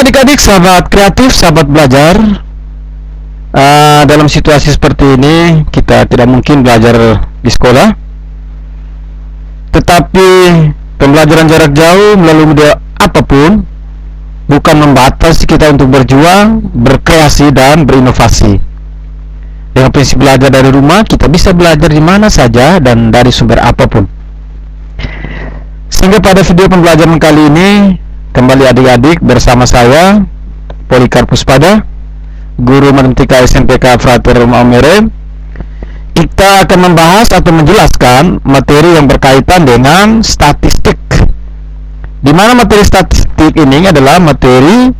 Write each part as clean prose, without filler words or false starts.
Halo adik-adik, sahabat kreatif, sahabat belajar. Dalam situasi seperti ini, kita tidak mungkin belajar di sekolah. Tetapi pembelajaran jarak jauh melalui media apapun bukan membatasi kita untuk berjuang, berkreasi, dan berinovasi. Dengan prinsip belajar dari rumah, kita bisa belajar di mana saja dan dari sumber apapun. Sehingga pada video pembelajaran kali ini, kembali adik-adik bersama saya Polikarpus Pada, guru matematika SMPK Frater Maumere. Kita akan membahas atau menjelaskan materi yang berkaitan dengan statistik. Di mana materi statistik ini adalah materi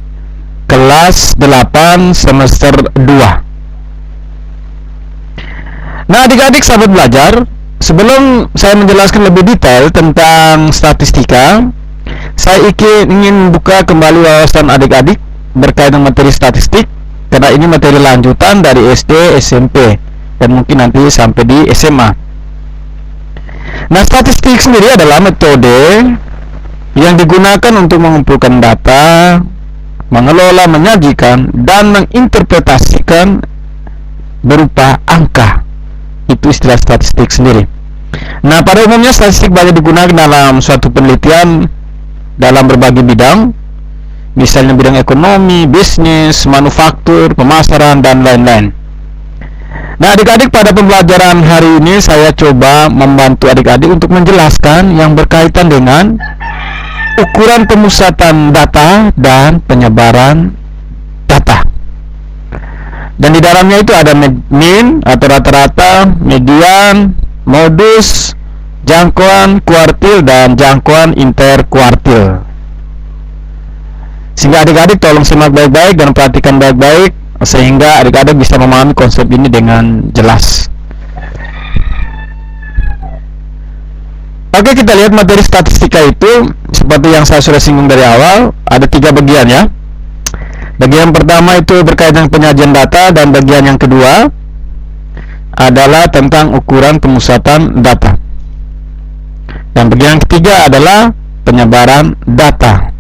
kelas 8 semester 2. Nah, adik-adik sahabat belajar, sebelum saya menjelaskan lebih detail tentang statistika, saya ingin buka kembali wawasan adik-adik berkaitan materi statistik, karena ini materi lanjutan dari SD, SMP, dan mungkin nanti sampai di SMA. Nah, statistik sendiri adalah metode yang digunakan untuk mengumpulkan data, mengelola, menyajikan, dan menginterpretasikan berupa angka. Itu istilah statistik sendiri. Nah, pada umumnya statistik banyak digunakan dalam suatu penelitian dalam berbagai bidang, misalnya bidang ekonomi, bisnis, manufaktur, pemasaran, dan lain-lain. Nah, adik-adik, pada pembelajaran hari ini saya coba membantu adik-adik untuk menjelaskan yang berkaitan dengan ukuran pemusatan data dan penyebaran data. Dan di dalamnya itu ada mean atau rata-rata, median, modus, jangkauan kuartil, dan jangkauan interkuartil. Sehingga adik-adik tolong simak baik-baik dan perhatikan baik-baik, sehingga adik-adik bisa memahami konsep ini dengan jelas. Oke, kita lihat materi statistika itu seperti yang saya sudah singgung dari awal, ada 3 bagian ya. Bagian pertama itu berkaitan penyajian data, dan bagian yang kedua adalah tentang ukuran pemusatan data. Dan bagian yang ketiga adalah penyebaran data.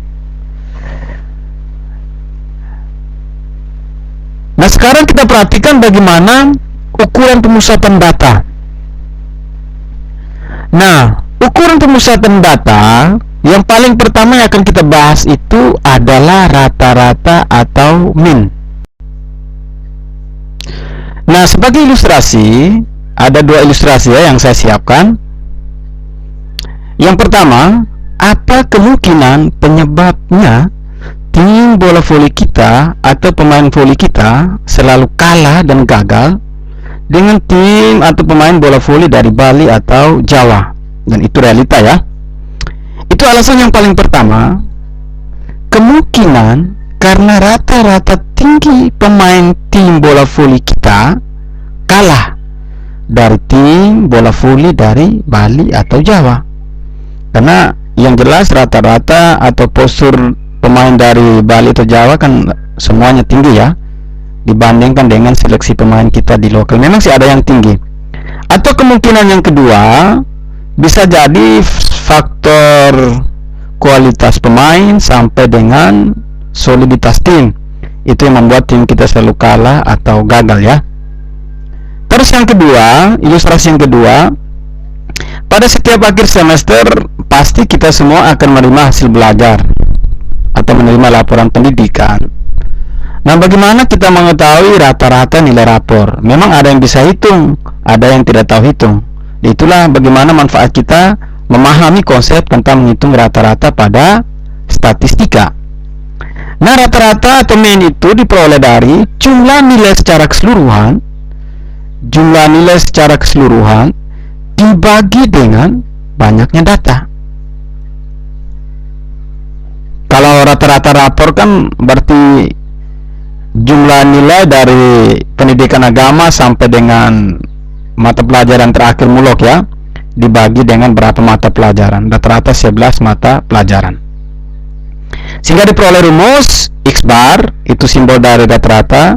Nah, sekarang kita perhatikan bagaimana ukuran pemusatan data. Nah, ukuran pemusatan data yang paling pertama yang akan kita bahas itu adalah rata-rata atau mean. Nah, sebagai ilustrasi, ada 2 ilustrasi ya yang saya siapkan. Yang pertama, apa kemungkinan penyebabnya tim bola voli kita atau pemain voli kita selalu kalah dan gagal dengan tim atau pemain bola voli dari Bali atau Jawa? Dan itu realita ya. Itu alasan yang paling pertama, kemungkinan karena rata-rata tinggi pemain tim bola voli kita kalah dari tim bola voli dari Bali atau Jawa. Karena yang jelas rata-rata atau postur pemain dari Bali atau Jawa kan semuanya tinggi ya, dibandingkan dengan seleksi pemain kita di lokal. Memang sih ada yang tinggi. Atau kemungkinan yang kedua, bisa jadi faktor kualitas pemain sampai dengan soliditas tim. Itu yang membuat tim kita selalu kalah atau gagal ya. Terus yang kedua, ilustrasi yang kedua, pada setiap akhir semester pasti kita semua akan menerima hasil belajar atau menerima laporan pendidikan. Nah, bagaimana kita mengetahui rata-rata nilai rapor? Memang ada yang bisa hitung, ada yang tidak tahu hitung. Itulah bagaimana manfaat kita memahami konsep tentang menghitung rata-rata pada statistika. Nah, rata-rata atau mean itu diperoleh dari jumlah nilai secara keseluruhan. Jumlah nilai secara keseluruhan dibagi dengan banyaknya data. Kalau rata-rata rapor kan berarti jumlah nilai dari pendidikan agama sampai dengan mata pelajaran terakhir mulok ya, dibagi dengan berapa mata pelajaran, rata-rata 11 mata pelajaran. Sehingga diperoleh rumus X bar, itu simbol dari rata-rata,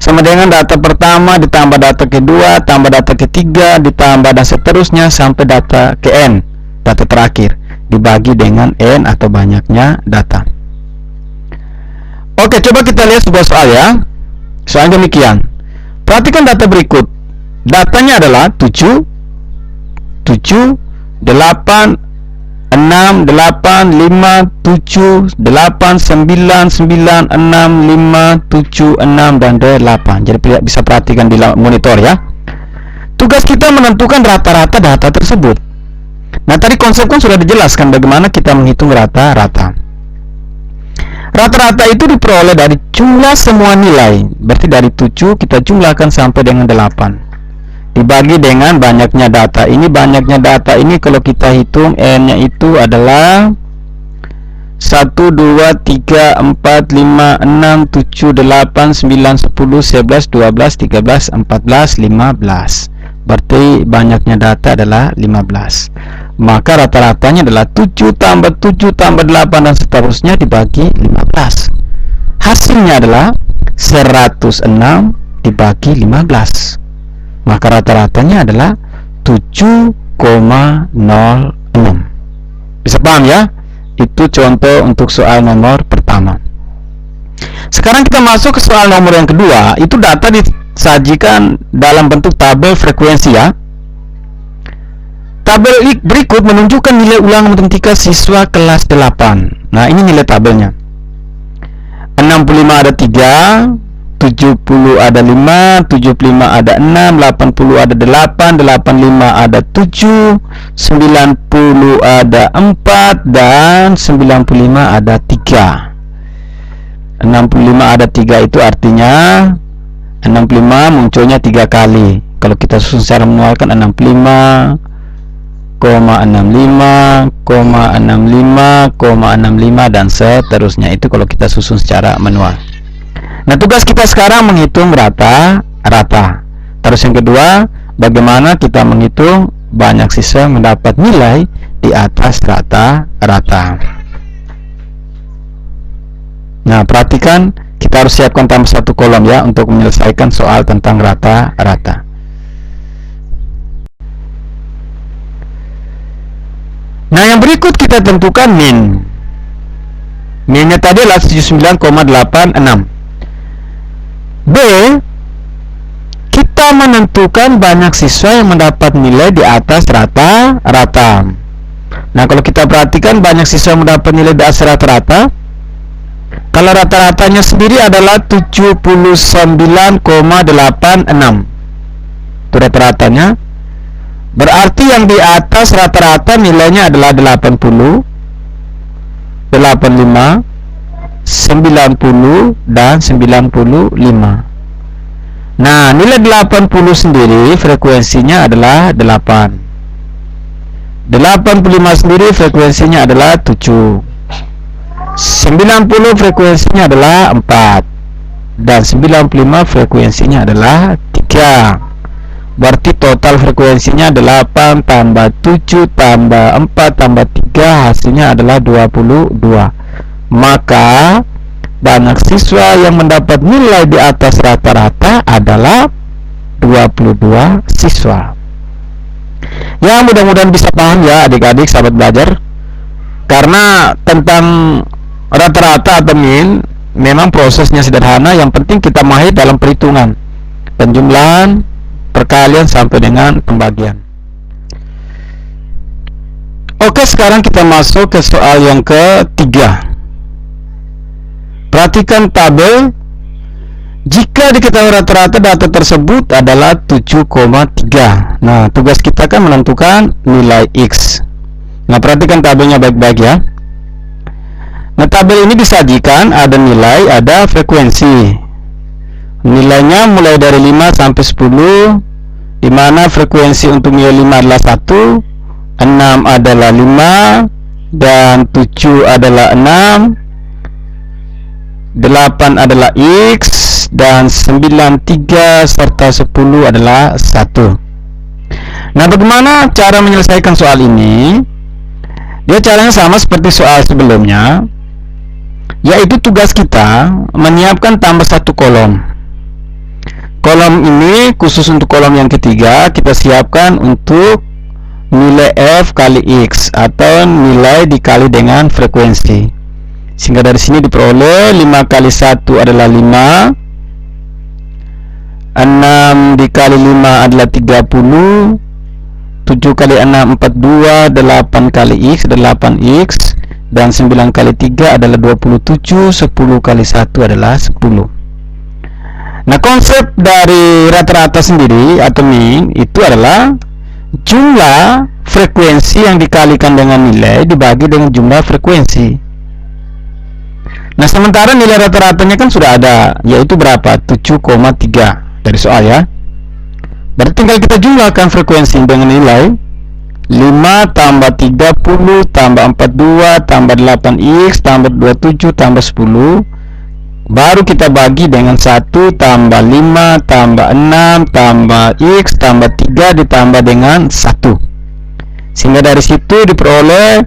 sama dengan data pertama ditambah data kedua, tambah data ketiga, ditambah dan seterusnya sampai data ke N, data terakhir, dibagi dengan N atau banyaknya data. Oke, coba kita lihat sebuah soal ya. Soal demikian. Perhatikan data berikut. Datanya adalah 7, 7, 8, 6, 8, 5, 7, 8, 9, 9, 6, 5, 7, 6, dan 8. Jadi bisa perhatikan di monitor ya. Tugas kita menentukan rata-rata data tersebut. Nah, tadi konsep kan sudah dijelaskan bagaimana kita menghitung rata-rata. Rata-rata itu diperoleh dari jumlah semua nilai. Berarti dari 7 kita jumlahkan sampai dengan 8. Dibagi dengan banyaknya data. Ini banyaknya data ini kalau kita hitung N-nya itu adalah 1, 2, 3, 4, 5, 6, 7, 8, 9, 10, 11, 12, 13, 14, 15. Berarti banyaknya data adalah 15. Maka rata-ratanya adalah 7 tambah 7 tambah 8 dan seterusnya dibagi 15. Hasilnya adalah 106 dibagi 15. Maka rata-ratanya adalah 7,06. Bisa paham ya? Itu contoh untuk soal nomor pertama. Sekarang kita masuk ke soal nomor yang kedua. Itu data disajikan dalam bentuk tabel frekuensi ya. Tabel berikut menunjukkan nilai ulangan matematika siswa kelas 8. Nah, ini nilai tabelnya. 65 ada 3, 70 ada 5, 75 ada 6, 80 ada 8, 85 ada 7, 90 ada 4, dan 95 ada 3. 65 ada 3 itu artinya 65 munculnya 3 kali. Kalau kita susun secara manualkan 65, 65, 65, dan seterusnya. Itu kalau kita susun secara manual. Nah, tugas kita sekarang menghitung rata-rata. Terus yang kedua, bagaimana kita menghitung banyak siswa mendapat nilai di atas rata-rata. Nah, perhatikan, kita harus siapkan tambah satu kolom ya untuk menyelesaikan soal tentang rata-rata. Nah, yang berikut kita tentukan min. Minnya tadi adalah 79,86. B, kita menentukan banyak siswa yang mendapat nilai di atas rata-rata. Nah, kalau kita perhatikan banyak siswa yang mendapat nilai di atas rata-rata, kalau rata-ratanya sendiri adalah 79,86. Itu rata-ratanya. Berarti yang di atas rata-rata nilainya adalah 80, 85, 90, dan 95. Nah, nilai 80 sendiri frekuensinya adalah 8. 85 sendiri frekuensinya adalah 7. 90 frekuensinya adalah 4. Dan 95 frekuensinya adalah 3. Berarti total frekuensinya 8 tambah 7 tambah 4 tambah 3 hasilnya adalah 22. Maka banyak siswa yang mendapat nilai di atas rata-rata adalah 22 siswa. Ya, mudah-mudahan bisa paham ya adik-adik sahabat belajar. Karena tentang rata-rata atau min memang prosesnya sederhana, yang penting kita mahir dalam perhitungan, penjumlahan, perkalian sampai dengan pembagian. Oke, sekarang kita masuk ke soal yang ketiga. Perhatikan tabel. Jika diketahui rata-rata data tersebut adalah 7,3. Nah, tugas kita kan menentukan nilai X. Nah, perhatikan tabelnya baik-baik ya. Nah, tabel ini disajikan ada nilai, ada frekuensi. Nilainya mulai dari 5 sampai 10, di mana frekuensi untuk nilai 5 adalah 1, 6 adalah 5, dan 7 adalah 6, 8 adalah X, dan 9, 3, serta 10 adalah 1. Nah, bagaimana cara menyelesaikan soal ini? Dia caranya sama seperti soal sebelumnya, yaitu tugas kita menyiapkan tambah satu kolom. Kolom ini khusus untuk kolom yang ketiga, kita siapkan untuk nilai F kali X atau nilai dikali dengan frekuensi. Sehingga dari sini diperoleh 5 kali 1 adalah 5, 6 dikali 5 adalah 30, 7 kali 6 42, 8 kali X 8X, dan 9 kali 3 adalah 27, 10 kali 1 adalah 10. Nah, konsep dari rata-rata sendiri atau min itu adalah jumlah frekuensi yang dikalikan dengan nilai dibagi dengan jumlah frekuensi. Nah, sementara nilai rata-ratanya kan sudah ada, yaitu berapa? 7,3 dari soal ya. Berarti tinggal kita jumlahkan frekuensi dengan nilai 5 tambah 30 tambah 42 tambah 8X tambah 27 tambah 10. Baru kita bagi dengan 1 tambah 5 tambah 6 tambah X tambah 3 ditambah dengan 1. Sehingga dari situ diperoleh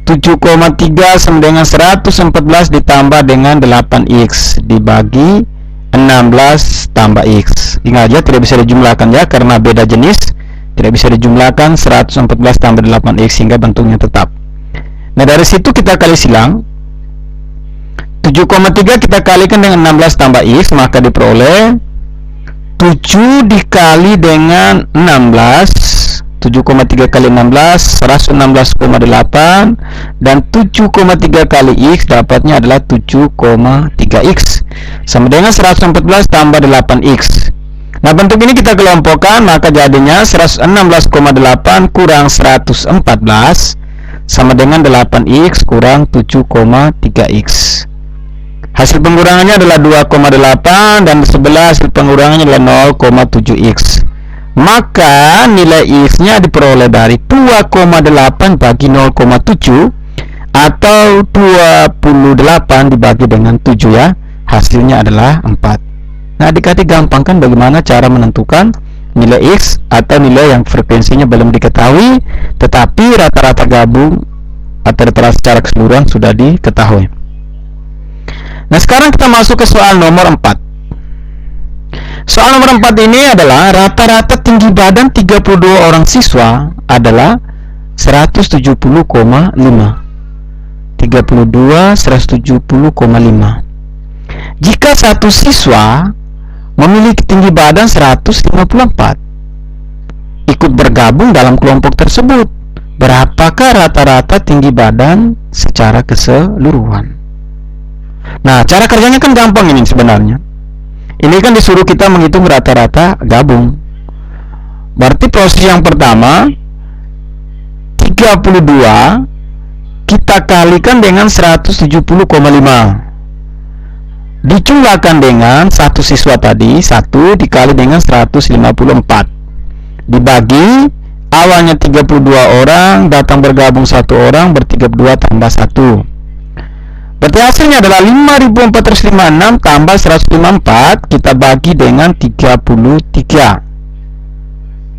7,3 sama dengan 114 ditambah dengan 8X dibagi 16 tambah X. Ingat aja, tidak bisa dijumlahkan ya, karena beda jenis. Tidak bisa dijumlahkan 114 tambah 8X sehingga bentuknya tetap. Nah, dari situ kita kali silang. 7,3 kita kalikan dengan 16 tambah X, maka diperoleh 7 dikali dengan 16, 7,3 kali 16 116,8, dan 7,3 kali X dapatnya adalah 7,3X sama dengan 114 tambah 8X. Nah, bentuk ini kita kelompokkan, maka jadinya 116,8 kurang 114 sama dengan 8X kurang 7,3X. Hasil pengurangannya adalah 2,8 dan sebelah hasil pengurangannya adalah 0,7X. Maka nilai X-nya diperoleh dari 2,8 bagi 0,7 atau 28 dibagi dengan 7 ya. Hasilnya adalah 4. Nah, adik-adik gampang kan bagaimana cara menentukan nilai X atau nilai yang frekuensinya belum diketahui tetapi rata-rata gabung atau rata-rata secara keseluruhan sudah diketahui. Nah, sekarang kita masuk ke soal nomor 4. Soal nomor 4 ini adalah rata-rata tinggi badan 32 orang siswa adalah 170,5. 32 170,5. Jika satu siswa memiliki tinggi badan 154 ikut bergabung dalam kelompok tersebut, berapakah rata-rata tinggi badan secara keseluruhan? Nah, cara kerjanya kan gampang ini sebenarnya. Ini kan disuruh kita menghitung rata-rata gabung. Berarti proses yang pertama 32 kita kalikan dengan 170,5 dijumlahkan dengan satu siswa tadi, 1 dikali dengan 154 dibagi awalnya 32 orang, datang bergabung 1 orang, ber-32 tambah 1. Berarti hasilnya adalah 5.456 tambah 154 kita bagi dengan 33.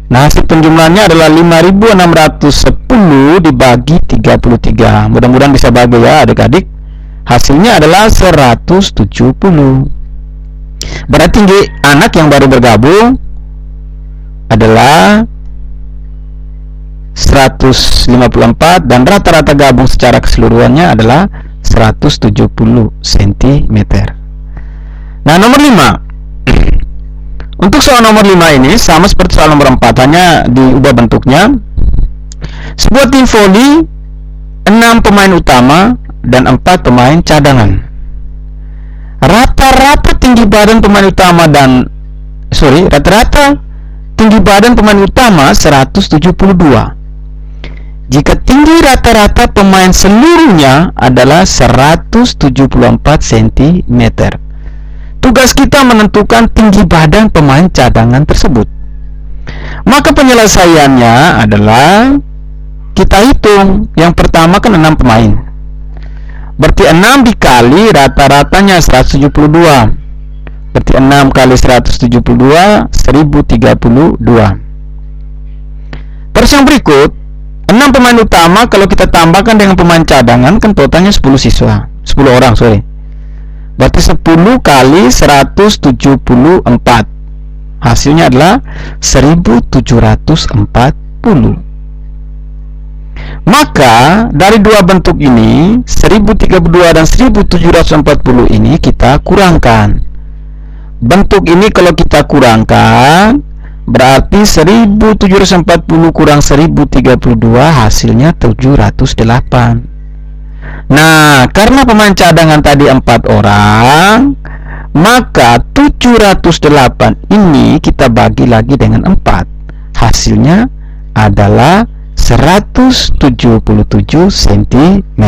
Nah, hasil penjumlahannya adalah 5.610 dibagi 33. Mudah-mudahan bisa bagi ya adik-adik. Hasilnya adalah 170. Berarti tinggi anak yang baru bergabung adalah 154 dan rata-rata gabung secara keseluruhannya adalah 170 cm. Nah, nomor 5. Untuk soal nomor 5 ini sama seperti soal nomor 4, hanya diubah bentuknya. Sebuah tim voli 6 pemain utama dan 4 pemain cadangan. Rata-rata tinggi badan pemain utama rata-rata tinggi badan pemain utama 172. Jika tinggi rata-rata pemain seluruhnya adalah 174 cm. Tugas kita menentukan tinggi badan pemain cadangan tersebut. Maka penyelesaiannya adalah kita hitung. Yang pertama kan 6 pemain. Berarti 6 dikali rata-ratanya 172. Berarti 6 kali 172 1032. Terus yang berikut 6 pemain utama kalau kita tambahkan dengan pemain cadangan kan totalnya 10 orang. Berarti 10 kali 174. Hasilnya adalah 1740. Maka dari dua bentuk ini, 1032 dan 1740 ini kita kurangkan. Bentuk ini kalau kita kurangkan, berarti 1740 kurang 1032 hasilnya 708. Nah, karena pemain cadangan tadi 4 orang, maka 708 ini kita bagi lagi dengan 4. Hasilnya adalah 177 cm.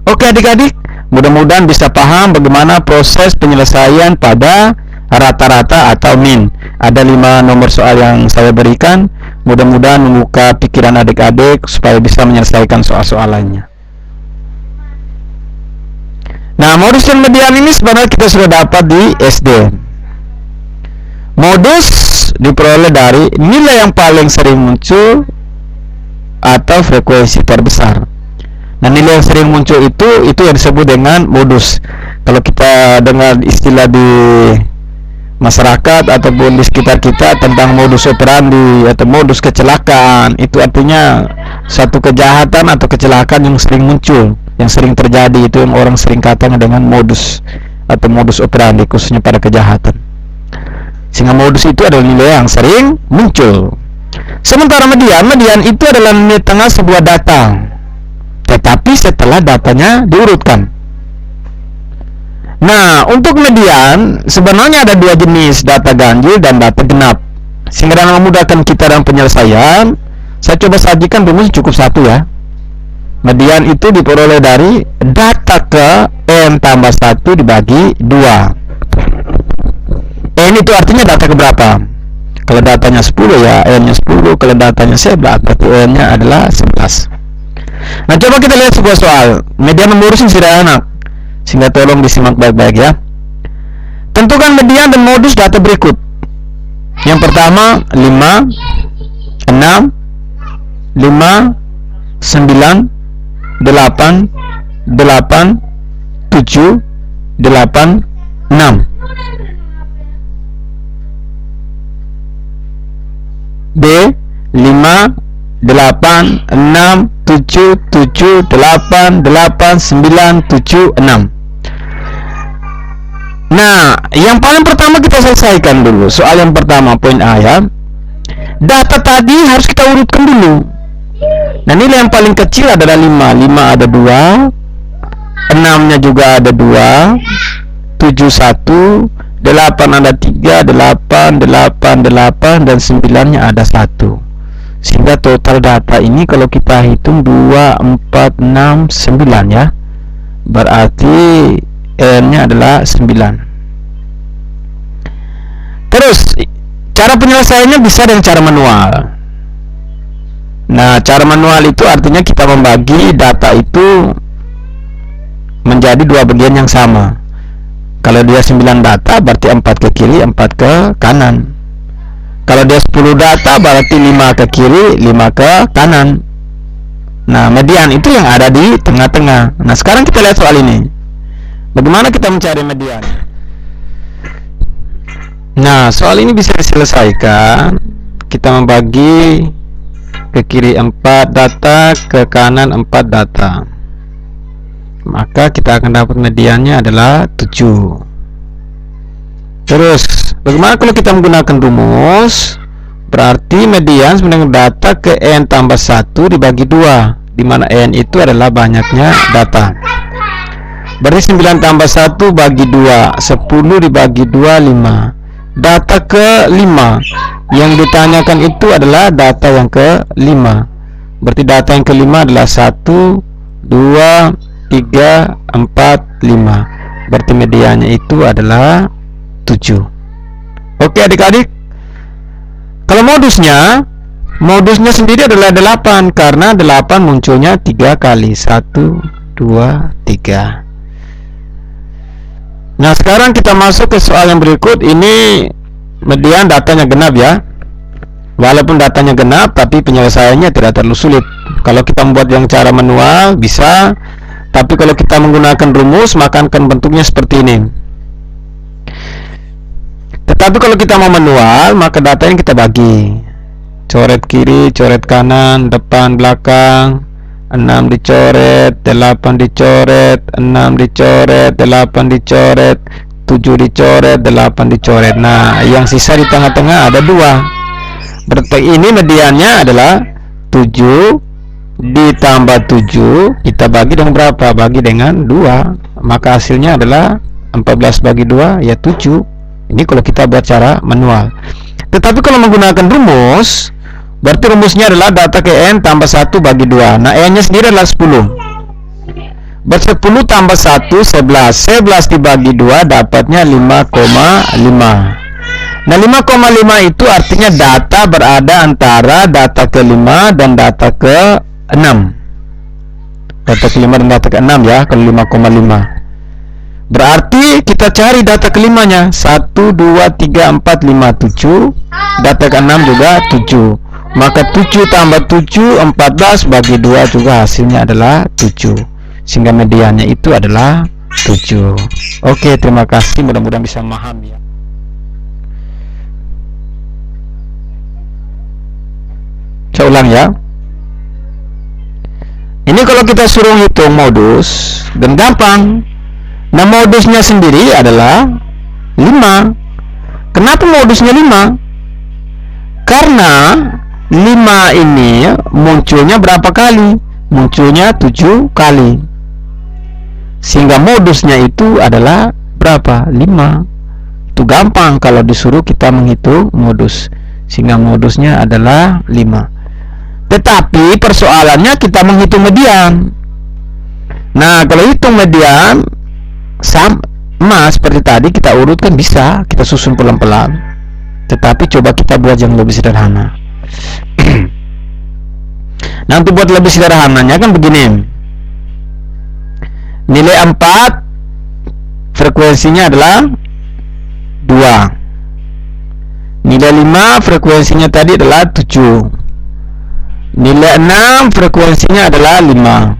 Oke adik-adik, mudah-mudahan bisa paham bagaimana proses penyelesaian pada rata-rata atau min. Ada 5 nomor soal yang saya berikan. Mudah-mudahan membuka pikiran adik-adik supaya bisa menyelesaikan soal-soal lainnya. Nah, modus dan median ini sebenarnya kita sudah dapat di SD. Modus diperoleh dari nilai yang paling sering muncul atau frekuensi terbesar. Nah, nilai yang sering muncul itu yang disebut dengan modus. Kalau kita dengar istilah di masyarakat ataupun di sekitar kita tentang modus operandi atau modus kecelakaan, itu artinya satu kejahatan atau kecelakaan yang sering muncul, yang sering terjadi, itu yang orang sering katakan dengan modus atau modus operandi, khususnya pada kejahatan. Sehingga modus itu adalah nilai yang sering muncul. Sementara median itu adalah nilai tengah sebuah data, tetapi setelah datanya diurutkan. Nah, untuk median sebenarnya ada 2 jenis, data ganjil dan data genap. Sehingga dalam memudahkan kita dalam penyelesaian, saya coba sajikan rumus cukup 1 ya. Median itu diperoleh dari data ke n tambah 1 dibagi 2. N itu artinya data ke berapa? Kalau datanya 10 ya n-nya 10, kalau datanya 11 berarti n-nya adalah 11. Nah, coba kita lihat sebuah soal. Median nomor urut sederhana, sehingga tolong disimak baik-baik ya. Tentukan median dan modus data berikut. Yang pertama 5, 6, 5, 9, 8, 8, 7, 8, 6. B 5, 8, 6, 7, 7, 8, 8, 9, 7, 6. Nah, yang paling pertama kita selesaikan dulu. Soal yang pertama, poin A ya. Data tadi harus kita urutkan dulu. Nah, nilai yang paling kecil adalah 5. 5 ada 2, 6-nya juga ada 2, 7, 1, 8 ada 3, 8, 8, 8, dan 9-nya ada 1. Sehingga total data ini kalau kita hitung 2, 4, 6, 9 ya. Berarti N-nya adalah 9. Terus cara penyelesaiannya bisa dengan cara manual. Nah, cara manual itu artinya kita membagi data itu menjadi 2 bagian yang sama. Kalau dia 9 data berarti 4 ke kiri, 4 ke kanan. Kalau dia 10 data berarti 5 ke kiri, 5 ke kanan. Nah, median itu yang ada di tengah-tengah. Nah, sekarang kita lihat soal ini. Bagaimana kita mencari median? Nah, soal ini bisa diselesaikan. Kita membagi ke kiri 4 data, ke kanan 4 data. Maka kita akan dapat mediannya adalah 7. Terus, bagaimana kalau kita menggunakan rumus? Berarti median sebenarnya data ke n tambah 1 dibagi 2, di mana n itu adalah banyaknya data. Berarti 9 tambah 1 bagi 2, 10 dibagi 2, 5. Data ke 5 yang ditanyakan itu adalah data yang ke 5. Berarti data yang ke 5 adalah 1, 2, 3, 4, 5. Berarti mediannya itu adalah 7. Oke adik-adik. Kalau modusnya sendiri adalah 8, karena 8 munculnya 3 kali. 1, 2, 3. Nah, sekarang kita masuk ke soal yang berikut. Ini median datanya genap ya. Walaupun datanya genap, tapi penyelesaiannya tidak terlalu sulit. Kalau kita membuat yang cara manual bisa, tapi kalau kita menggunakan rumus maka akan bentuknya seperti ini. Tetapi kalau kita mau manual, maka datanya kita bagi. Coret kiri, coret kanan, depan, belakang. 6 dicoret, 8 dicoret, 6 dicoret, 8 dicoret, 7 dicoret, 8 dicoret. Nah, yang sisa di tengah-tengah ada 2. Berarti ini mediannya adalah 7 ditambah 7, kita bagi dengan berapa? Bagi dengan 2. Maka hasilnya adalah 14 bagi 2 ya 7. Ini kalau kita buat cara manual. Tetapi kalau menggunakan rumus, berarti rumusnya adalah data ke N tambah 1 bagi 2. Nah, N nya sendiri adalah 10. Berarti 10 tambah 1, 11. 11 dibagi 2 dapatnya 5,5. Nah, 5,5 itu artinya data berada antara data ke-5 dan data ke-6. Data ke-5 dan data ke-6 ya, kalau 5,5. Berarti kita cari data ke-5-nya. 1, 2, 3, 4, 5, 7. Data ke-6 juga 7. Maka 7 tambah 7, 14 bagi 2 juga hasilnya adalah 7. Sehingga mediannya itu adalah 7. Oke, terima kasih. Mudah-mudahan bisa memahami ya. Saya ulang ya. Ini kalau kita suruh hitung modus dan gampang. Nah, modusnya sendiri adalah 5. Kenapa modusnya 5? Karena 5 ini munculnya berapa kali? Munculnya 7 kali. Sehingga modusnya itu adalah berapa? 5. Itu gampang kalau disuruh kita menghitung modus. Sehingga modusnya adalah 5. Tetapi persoalannya kita menghitung median. Nah, kalau hitung median sama seperti tadi, kita urutkan bisa, kita susun pelan-pelan. Tetapi coba kita buat yang lebih sederhana. Nah, untuk buat lebih sederhananya kan begini. Nilai 4 frekuensinya adalah 2. Nilai 5 frekuensinya tadi adalah 7. Nilai 6 frekuensinya adalah 5.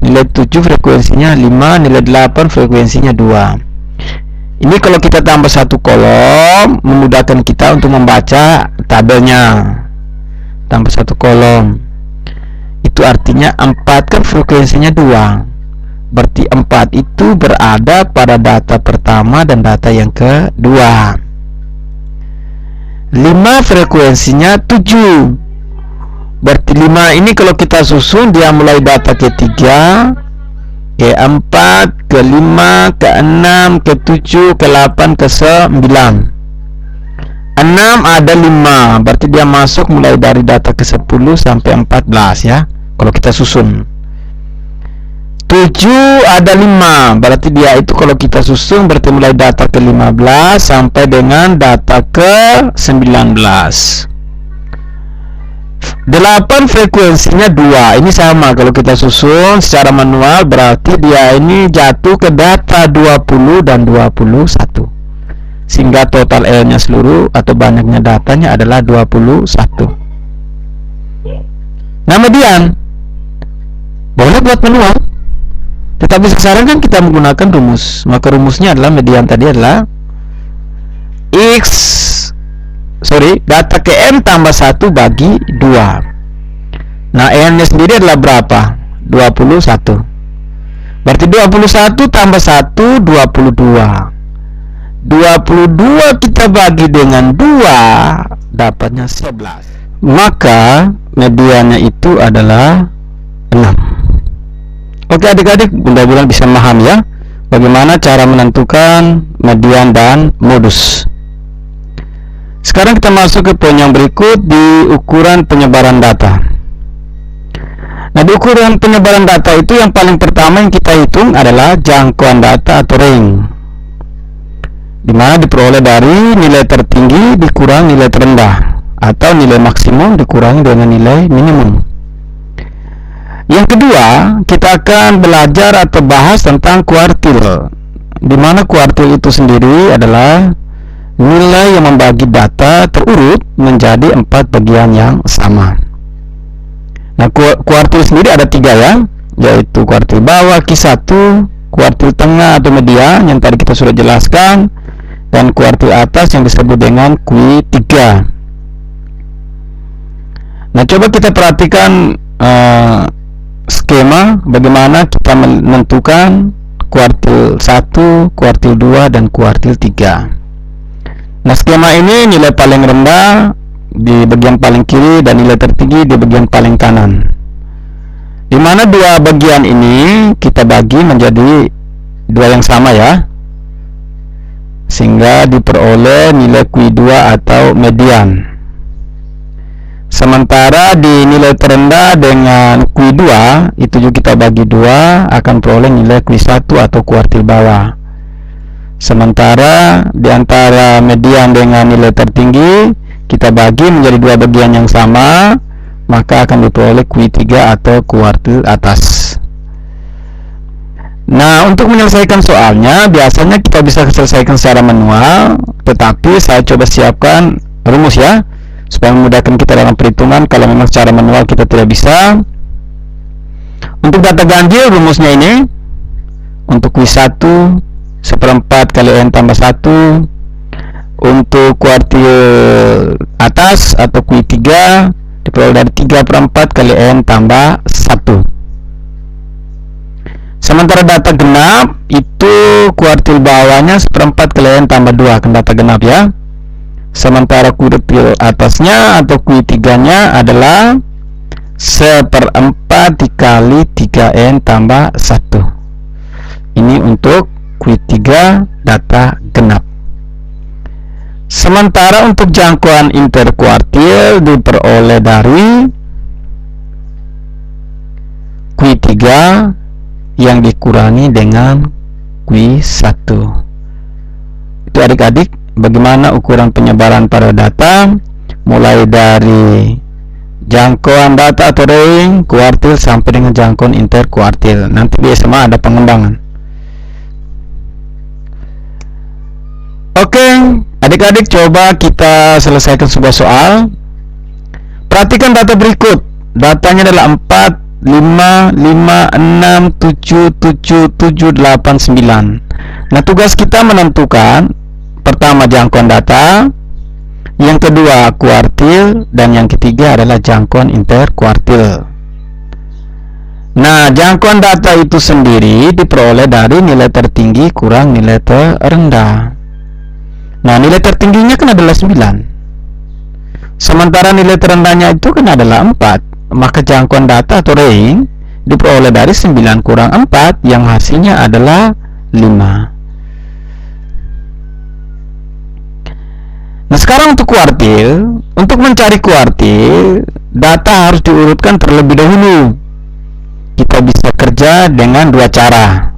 Nilai 7 frekuensinya 5. Nilai 8 frekuensinya 2. Ini kalau kita tambah satu kolom, memudahkan kita untuk membaca tabelnya. Tambah satu kolom, itu artinya 4 kan frekuensinya 2. Berarti 4 itu berada pada data pertama dan data yang kedua. 5 frekuensinya 7. Berarti 5 ini kalau kita susun, dia mulai data ke-3, ke-4, ke-5, ke-6, ke-7, ke-8, ke-9. 6 ada 5, berarti dia masuk mulai dari data ke-10 sampai 14 ya, kalau kita susun. 7 ada 5, berarti dia itu kalau kita susun berarti mulai data ke-15 sampai dengan data ke-19. 8 frekuensinya 2. Ini sama kalau kita susun secara manual, berarti dia ini jatuh ke data 20 dan 21. Sehingga total L-nya seluruh atau banyaknya datanya adalah 21. Nah, median boleh buat manual, tetapi sekarang kan kita menggunakan rumus. Maka rumusnya adalah median tadi adalah data ke N tambah 1 bagi 2. Nah, N nya sendiri adalah berapa? 21. Berarti 21 tambah 1 22. 22 kita bagi dengan 2 dapatnya 11. Maka mediannya itu adalah 6. Oke adik-adik, mudah-mudahan bisa memahami ya bagaimana cara menentukan median dan modus. Sekarang kita masuk ke poin yang berikut, di ukuran penyebaran data. Nah, di ukuran penyebaran data itu yang paling pertama yang kita hitung adalah jangkauan data atau range, dimana diperoleh dari nilai tertinggi dikurang nilai terendah atau nilai maksimum dikurangi dengan nilai minimum. Yang kedua, kita akan belajar atau bahas tentang kuartil, dimana kuartil itu sendiri adalah nilai yang membagi data terurut menjadi 4 bagian yang sama. Nah, kuartil sendiri ada 3 ya, yaitu kuartil bawah Q1, kuartil tengah atau median yang tadi kita sudah jelaskan, dan kuartil atas yang disebut dengan Q3. Nah, coba kita perhatikan skema bagaimana kita menentukan kuartil 1, kuartil 2, dan kuartil 3. Nah, skema ini nilai paling rendah di bagian paling kiri dan nilai tertinggi di bagian paling kanan, di mana dua bagian ini kita bagi menjadi dua yang sama ya, sehingga diperoleh nilai Q2 atau median. Sementara di nilai terendah dengan Q2 itu juga kita bagi dua, akan peroleh nilai Q1 atau kuartil bawah. Sementara di antara median dengan nilai tertinggi kita bagi menjadi dua bagian yang sama, maka akan diperoleh Q3 atau kuartil atas. Nah, untuk menyelesaikan soalnya biasanya kita bisa selesaikan secara manual, tetapi saya coba siapkan rumus ya, supaya memudahkan kita dalam perhitungan kalau memang secara manual kita tidak bisa. Untuk data ganjil rumusnya ini, untuk Q1 1/4 kali N tambah 1, untuk kuartil atas atau Q3 diperoleh dari 3/4 kali N tambah 1. Sementara data genap itu kuartil bawahnya 1/4 kali N tambah 2, kan data genap ya. Sementara kuartil atasnya atau Q3 nya adalah 1/4 dikali 3N tambah 1. Ini untuk Q3 data genap. Sementara untuk jangkauan interkuartil diperoleh dari Q3 yang dikurangi dengan Q1. Itu adik-adik bagaimana ukuran penyebaran pada data, mulai dari jangkauan data atau range kuartil sampai dengan jangkauan interkuartil. Nanti di SMA ada pengembangan. Oke, adik-adik coba kita selesaikan sebuah soal. Perhatikan data berikut. Datanya adalah 4, 5, 5, 6, 7, 7, 7, 8, 9. Nah, tugas kita menentukan pertama jangkauan data, yang kedua kuartil, dan yang ketiga adalah jangkauan interkuartil. Nah, jangkauan data itu sendiri diperoleh dari nilai tertinggi kurang nilai terendah. Nah, nilai tertingginya kan adalah 9. Sementara nilai terendahnya itu kan adalah 4. Maka jangkauan data atau range diperoleh dari 9 kurang 4 yang hasilnya adalah 5. Nah, sekarang untuk kuartil. Untuk mencari kuartil, data harus diurutkan terlebih dahulu. Kita bisa kerja dengan dua cara.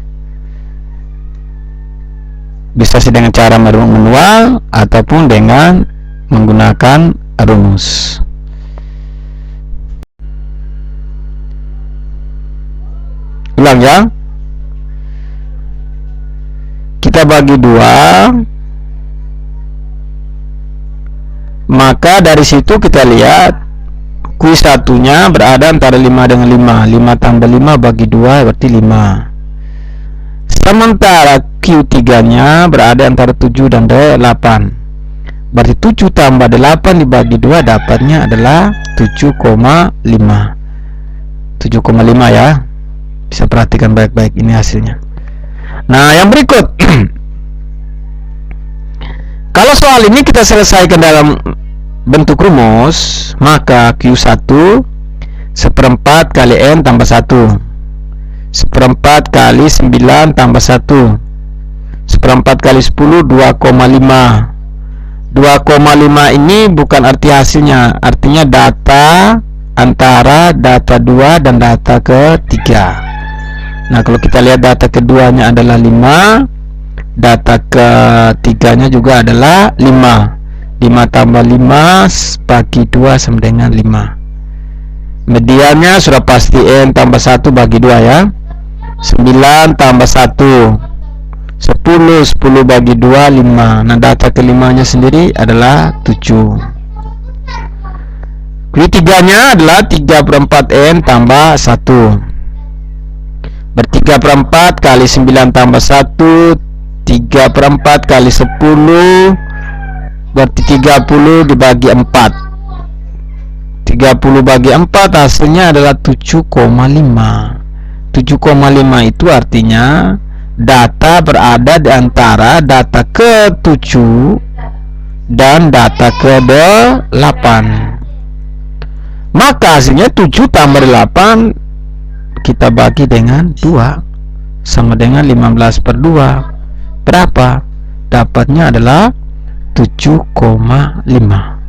Bisa dengan cara manual ataupun dengan menggunakan rumus. Ulang ya. Kita bagi dua. Maka dari situ kita lihat Q1 nya berada antara 5 dengan 5. 5 tambah 5 bagi 2 berarti 5. Sementara Q3 nya berada antara 7 dan 8. Berarti 7 tambah 8 dibagi 2 dapatnya adalah 7,5. 7,5 ya. Bisa perhatikan baik-baik, ini hasilnya. Nah, yang berikut. Kalau soal ini kita selesaikan dalam bentuk rumus, maka Q1 1/4 kali N tambah 1, 1/4 kali 9 tambah 1, 1/4 kali 10 2,5. 2,5 ini bukan arti hasilnya, artinya data antara data 2 dan data ketiga. Nah, kalau kita lihat data keduanya adalah 5, data ketiganya juga adalah 5. 5 tambah 5 bagi 2 sama dengan 5. Mediannya sudah pasti N tambah 1 bagi 2 ya. 9 tambah 1 10, 10 bagi 2 5. Nah, data kelimanya sendiri adalah 7. Ketiganya adalah 3/4 N tambah 1. Ber3/4 kali 9 tambah 1, 3/4 kali 10 berarti 30 dibagi 4. 30 bagi 4 hasilnya adalah 7,5. 7,5 itu artinya data berada di antara data ke-7 dan data ke-8. Maka hasilnya 7 tambah 8 kita bagi dengan 2 sama dengan 15 per 2. Berapa? Dapatnya adalah 7,5.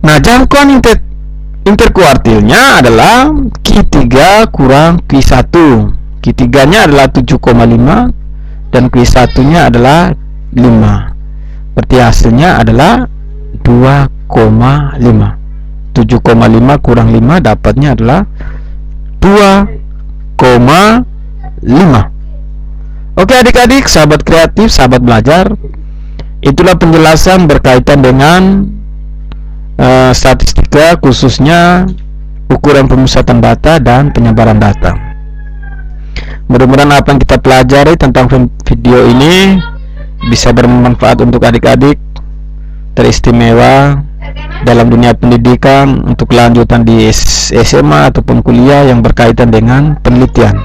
Nah, jangkauan interkuartilnya adalah Q3 kurang Q1. Q3 nya adalah 7,5 dan Q1 nya adalah 5. Berarti hasilnya adalah 2,5. 7,5 kurang 5 dapatnya adalah 2,5. Oke adik-adik, sahabat kreatif, sahabat belajar, itulah penjelasan berkaitan dengan statistika, khususnya ukuran pemusatan data dan penyebaran data. Mudah-mudahan apa yang kita pelajari tentang video ini bisa bermanfaat untuk adik-adik, teristimewa dalam dunia pendidikan untuk kelanjutan di SMA ataupun kuliah yang berkaitan dengan penelitian,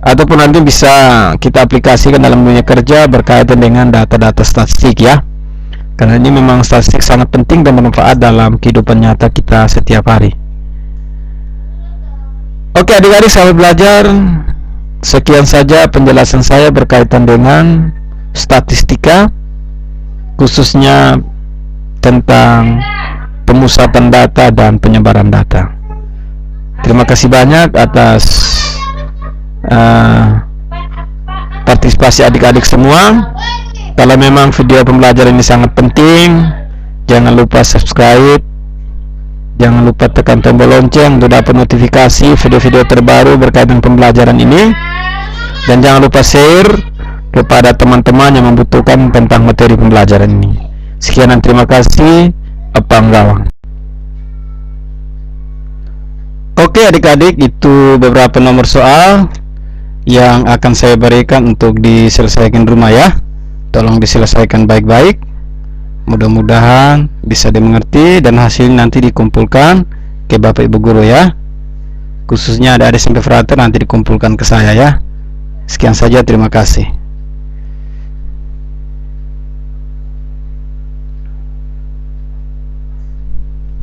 ataupun nanti bisa kita aplikasikan dalam dunia kerja berkaitan dengan data-data statistik ya. Karena ini memang statistik sangat penting dan bermanfaat dalam kehidupan nyata kita setiap hari. Oke adik-adik sahabat belajar, sekian saja penjelasan saya berkaitan dengan statistika, khususnya tentang pemusatan data dan penyebaran data. Terima kasih banyak atas partisipasi adik-adik semua. Kalau memang video pembelajaran ini sangat penting, jangan lupa subscribe, jangan lupa tekan tombol lonceng untuk dapat notifikasi video-video terbaru berkaitan pembelajaran ini, dan jangan lupa share kepada teman-teman yang membutuhkan tentang materi pembelajaran ini. Sekian dan terima kasih. Apang Gawang. Oke adik-adik, itu beberapa nomor soal yang akan saya berikan untuk diselesaikan rumah ya. Tolong diselesaikan baik-baik, mudah-mudahan bisa dimengerti dan hasil nanti dikumpulkan ke Bapak Ibu Guru ya. Khususnya ada SMP Frater nanti dikumpulkan ke saya ya. Sekian saja, terima kasih.